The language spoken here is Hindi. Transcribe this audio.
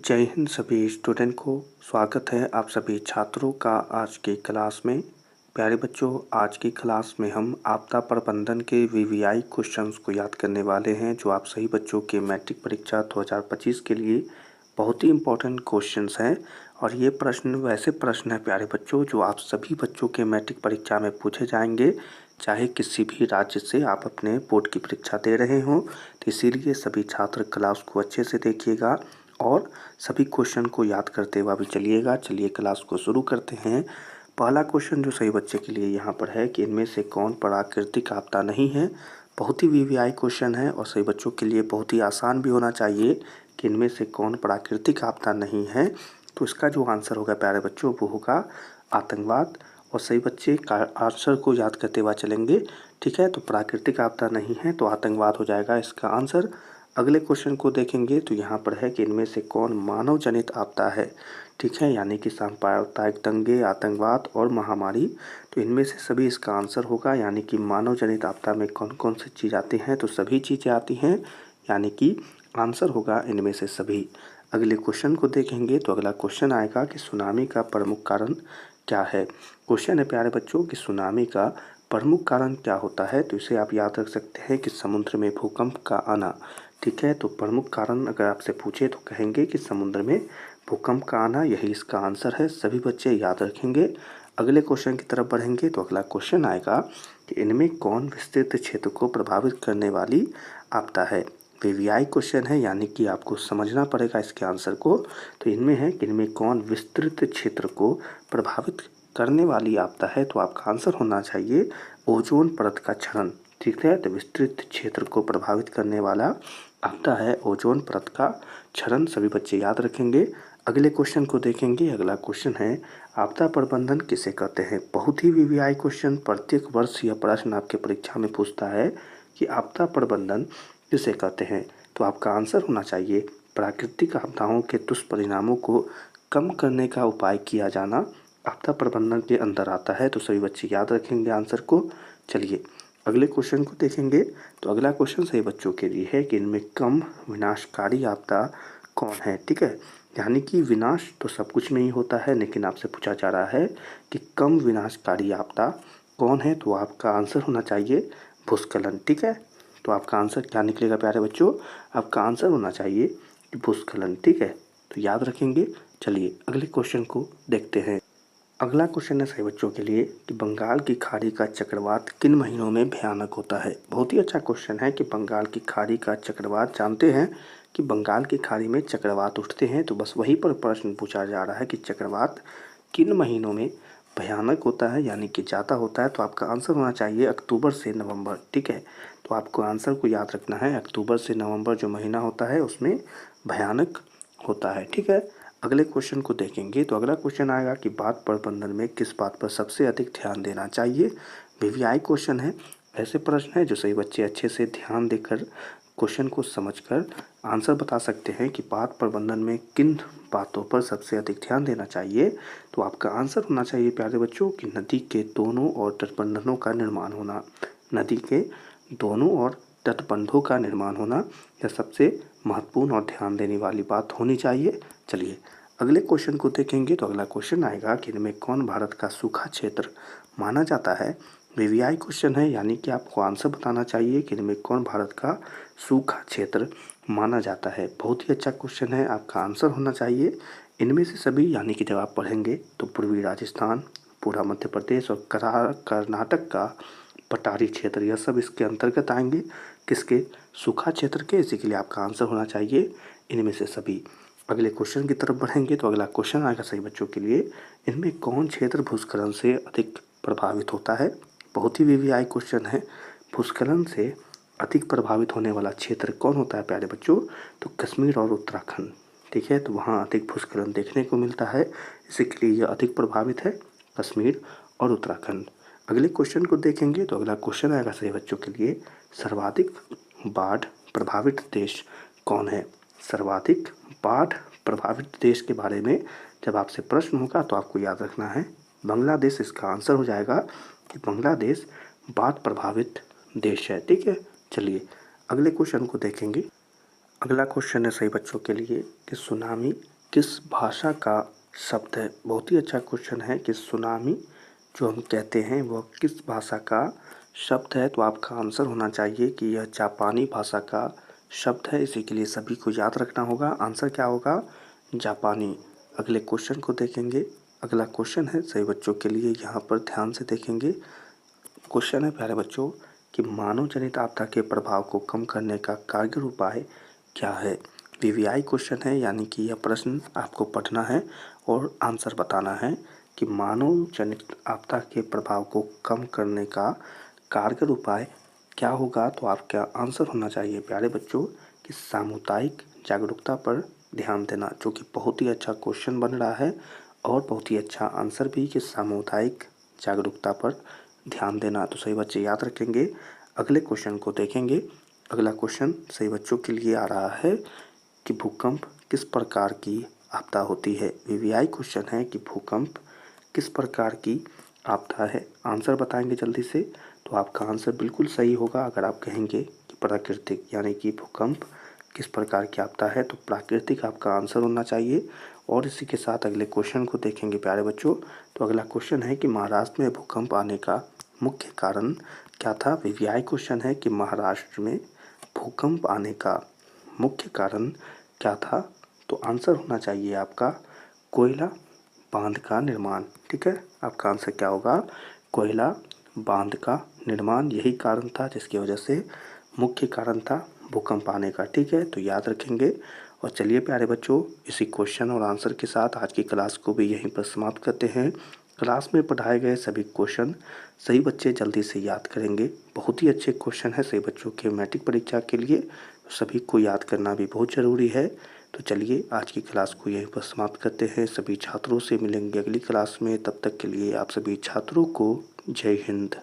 जय हिंद सभी स्टूडेंट को। स्वागत है आप सभी छात्रों का आज की क्लास में। प्यारे बच्चों, आज की क्लास में हम आपदा प्रबंधन के वीवीआई क्वेश्चंस को याद करने वाले हैं, जो आप सही बच्चों के मैट्रिक परीक्षा 2025 के लिए बहुत ही इम्पोर्टेंट क्वेश्चंस हैं। और ये प्रश्न वैसे प्रश्न हैं प्यारे बच्चों, जो आप सभी बच्चों के मैट्रिक परीक्षा में पूछे जाएंगे, चाहे किसी भी राज्य से आप अपने बोर्ड की परीक्षा दे रहे हों। तो इसीलिए सभी छात्र क्लास को अच्छे से देखिएगा और सभी क्वेश्चन को याद करते हुए भी चलिएगा। चलिए क्लास को शुरू करते हैं। पहला क्वेश्चन जो सही बच्चे के लिए यहाँ पर है कि इनमें से कौन प्राकृतिक आपदा नहीं है। बहुत ही वीवीआई क्वेश्चन है और सही बच्चों के लिए बहुत ही आसान भी होना चाहिए कि इनमें से कौन प्राकृतिक आपदा नहीं है। तो इसका जो आंसर होगा प्यारे बच्चों वो होगा आतंकवाद। और सही बच्चे का आंसर को याद करते हुए चलेंगे, ठीक है। तो प्राकृतिक आपदा नहीं है तो आतंकवाद हो जाएगा इसका आंसर। अगले क्वेश्चन को देखेंगे तो यहाँ पर है कि इनमें से कौन मानव जनित आपदा है, ठीक है, यानी कि सांप्रदायिक दंगे, आतंकवाद और महामारी। तो इनमें से सभी इसका आंसर होगा, यानी कि मानव जनित आपदा में कौन कौन सी चीज़ आती हैं। तो सभी चीज़ें आती हैं, यानी कि आंसर होगा इनमें से सभी। अगले क्वेश्चन को देखेंगे तो अगला क्वेश्चन आएगा कि सुनामी का प्रमुख कारण क्या है। क्वेश्चन है प्यारे बच्चों कि सुनामी का प्रमुख कारण क्या होता है। तो इसे आप याद रख सकते हैं कि समुद्र में भूकंप का आना, ठीक है। तो प्रमुख कारण अगर आपसे पूछे तो कहेंगे कि समुद्र में भूकंप का आना, यही इसका आंसर है। सभी बच्चे याद रखेंगे। अगले क्वेश्चन की तरफ बढ़ेंगे तो अगला क्वेश्चन आएगा कि इनमें कौन विस्तृत क्षेत्र को प्रभावित करने वाली आपदा है। वीवीआई क्वेश्चन है, यानी कि आपको समझना पड़ेगा इसके आंसर को। तो इनमें है कि इनमें कौन विस्तृत क्षेत्र को प्रभावित करने वाली आपदा है। तो आपका आंसर होना चाहिए ओजोन परत का क्षरण, ठीक है। तो विस्तृत क्षेत्र को प्रभावित करने वाला आपदा है ओजोन परत का क्षरण। सभी बच्चे याद रखेंगे। अगले क्वेश्चन को देखेंगे। अगला क्वेश्चन है आपदा प्रबंधन किसे कहते हैं। बहुत ही वीवीआई क्वेश्चन प्रत्येक वर्ष यह प्रश्न आपके परीक्षा में पूछता है कि आपदा प्रबंधन किसे कहते हैं। तो आपका आंसर होना चाहिए प्राकृतिक आपदाओं के दुष्परिणामों को कम करने का उपाय किया जाना आपदा प्रबंधन के अंदर आता है। तो सभी बच्चे याद रखेंगे आंसर को। चलिए अगले क्वेश्चन को देखेंगे। तो अगला क्वेश्चन सही बच्चों के लिए है कि इनमें कम विनाशकारी आपदा कौन है, ठीक है। यानी कि विनाश तो सब कुछ में ही होता है, लेकिन आपसे पूछा जा रहा है कि कम विनाशकारी आपदा कौन है। तो आपका आंसर होना चाहिए भूस्खलन, ठीक है। तो आपका आंसर क्या निकलेगा प्यारे बच्चों, आपका आंसर होना चाहिए भूस्खलन, ठीक है। तो याद रखेंगे। चलिए अगले क्वेश्चन को देखते हैं। अगला क्वेश्चन है सही बच्चों के लिए कि बंगाल की खाड़ी का चक्रवात किन महीनों में भयानक होता है। बहुत ही अच्छा क्वेश्चन है कि बंगाल की खाड़ी का चक्रवात, जानते हैं कि बंगाल की खाड़ी में चक्रवात उठते हैं। तो बस वहीं पर प्रश्न पूछा जा रहा है कि चक्रवात किन महीनों में भयानक होता है, यानी कि ज़्यादा होता है। तो आपका आंसर होना चाहिए अक्टूबर से नवंबर, ठीक है। तो आपको आंसर को याद रखना है, अक्टूबर से नवंबर जो महीना होता है उसमें भयानक होता है, ठीक है। अगले क्वेश्चन को देखेंगे। तो अगला क्वेश्चन आएगा कि बाढ़ प्रबंधन में किस बात पर सबसे अधिक ध्यान देना चाहिए। वीवीआई क्वेश्चन है, ऐसे प्रश्न है जो सही बच्चे अच्छे से ध्यान देकर क्वेश्चन को समझकर आंसर बता सकते हैं कि बाढ़ प्रबंधन में किन बातों पर सबसे अधिक ध्यान देना चाहिए। तो आपका आंसर होना चाहिए प्यारे बच्चों कि नदी के दोनों ओर तटबंधों का निर्माण होना। नदी के दोनों ओर तटबंधों का निर्माण होना यह सबसे महत्वपूर्ण और ध्यान देने वाली बात होनी चाहिए। चलिए अगले क्वेश्चन को देखेंगे। तो अगला क्वेश्चन आएगा कि इनमें कौन भारत का सूखा क्षेत्र माना जाता है। वीवीआई क्वेश्चन है, यानी कि आपको आंसर बताना चाहिए कि इनमें कौन भारत का सूखा क्षेत्र माना जाता है। बहुत ही अच्छा क्वेश्चन है, आपका आंसर होना चाहिए इनमें से सभी, यानी कि जब आप पढ़ेंगे तो पूर्वी राजस्थान, पूरा मध्य प्रदेश और कर्नाटक का पठारी क्षेत्र, यह सब इसके अंतर्गत आएंगे। किसके, सूखा क्षेत्र के। इसी के लिए आपका आंसर होना चाहिए इनमें से सभी। अगले क्वेश्चन की तरफ बढ़ेंगे। तो अगला क्वेश्चन आएगा सही बच्चों के लिए, इनमें कौन क्षेत्र भूस्खलन से अधिक प्रभावित होता है। बहुत ही वीवीआई क्वेश्चन है, भूस्खलन से अधिक प्रभावित होने वाला क्षेत्र कौन होता है प्यारे बच्चों। तो कश्मीर और उत्तराखंड, ठीक है। तो वहाँ अधिक भूस्खलन देखने को मिलता है, इसी के लिए यह अधिक प्रभावित है, कश्मीर और उत्तराखंड। अगले क्वेश्चन को देखेंगे। तो अगला क्वेश्चन आएगा सही बच्चों के लिए, सर्वाधिक बाढ़ प्रभावित देश कौन है। सर्वाधिक बाढ़ प्रभावित देश के बारे में जब आपसे प्रश्न होगा तो आपको याद रखना है बांग्लादेश। इसका आंसर हो जाएगा कि बांग्लादेश बाढ़ प्रभावित देश है, ठीक है। चलिए अगले क्वेश्चन को देखेंगे। अगला क्वेश्चन है सही बच्चों के लिए कि सुनामी किस भाषा का शब्द है? बहुत ही अच्छा क्वेश्चन है कि सुनामी जो हम कहते हैं वह किस भाषा का शब्द है। तो आपका आंसर होना चाहिए कि यह जापानी भाषा का शब्द है। इसी के लिए सभी को याद रखना होगा। आंसर क्या होगा? जापानी। अगले क्वेश्चन को देखेंगे। अगला क्वेश्चन है सभी बच्चों के लिए, यहाँ पर ध्यान से देखेंगे। क्वेश्चन है प्यारे बच्चों कि मानव जनित आपदा के प्रभाव को कम करने का कारगर उपाय क्या है? वीवीआई क्वेश्चन है, यानी कि यह प्रश्न आपको पढ़ना है और आंसर बताना है कि मानव जनित आपदा के प्रभाव को कम करने का कारगर उपाय क्या होगा। तो आपका आंसर होना चाहिए प्यारे बच्चों कि सामुदायिक जागरूकता पर ध्यान देना, जो कि बहुत ही अच्छा क्वेश्चन बन रहा है और बहुत ही अच्छा आंसर भी कि सामुदायिक जागरूकता पर ध्यान देना। तो सही बच्चे याद रखेंगे। अगले क्वेश्चन को देखेंगे। अगला क्वेश्चन सही बच्चों के लिए आ रहा है कि भूकंप किस प्रकार की आपदा होती है। वीवीआई क्वेश्चन है कि भूकंप किस प्रकार की आपदा है। आंसर बताएंगे जल्दी से। तो आपका आंसर बिल्कुल सही होगा अगर आप कहेंगे कि प्राकृतिक, यानी कि भूकंप किस प्रकार की आपदा है, तो प्राकृतिक आपका आंसर होना चाहिए। और इसी के साथ अगले क्वेश्चन को देखेंगे प्यारे बच्चों। तो अगला क्वेश्चन है कि महाराष्ट्र में भूकंप आने का मुख्य कारण क्या था। वीवीआई क्वेश्चन है कि महाराष्ट्र में भूकंप आने का मुख्य कारण क्या था। तो आंसर होना चाहिए आपका कोयला बांध का निर्माण। ठीक है, आपका आंसर क्या होगा? कोयला बांध का निर्माण, यही कारण था जिसकी वजह से मुख्य कारण था भूकंप आने का। ठीक है, तो याद रखेंगे। और चलिए प्यारे बच्चों, इसी क्वेश्चन और आंसर के साथ आज की क्लास को भी यहीं पर समाप्त करते हैं। क्लास में पढ़ाए गए सभी क्वेश्चन सही बच्चे जल्दी से याद करेंगे। बहुत ही अच्छे क्वेश्चन है सही बच्चों के मैट्रिक परीक्षा के लिए, सभी को याद करना भी बहुत ज़रूरी है। तो चलिए आज की क्लास को यहीं पर समाप्त करते हैं। सभी छात्रों से मिलेंगे अगली क्लास में। तब तक के लिए आप सभी छात्रों को जय हिंद।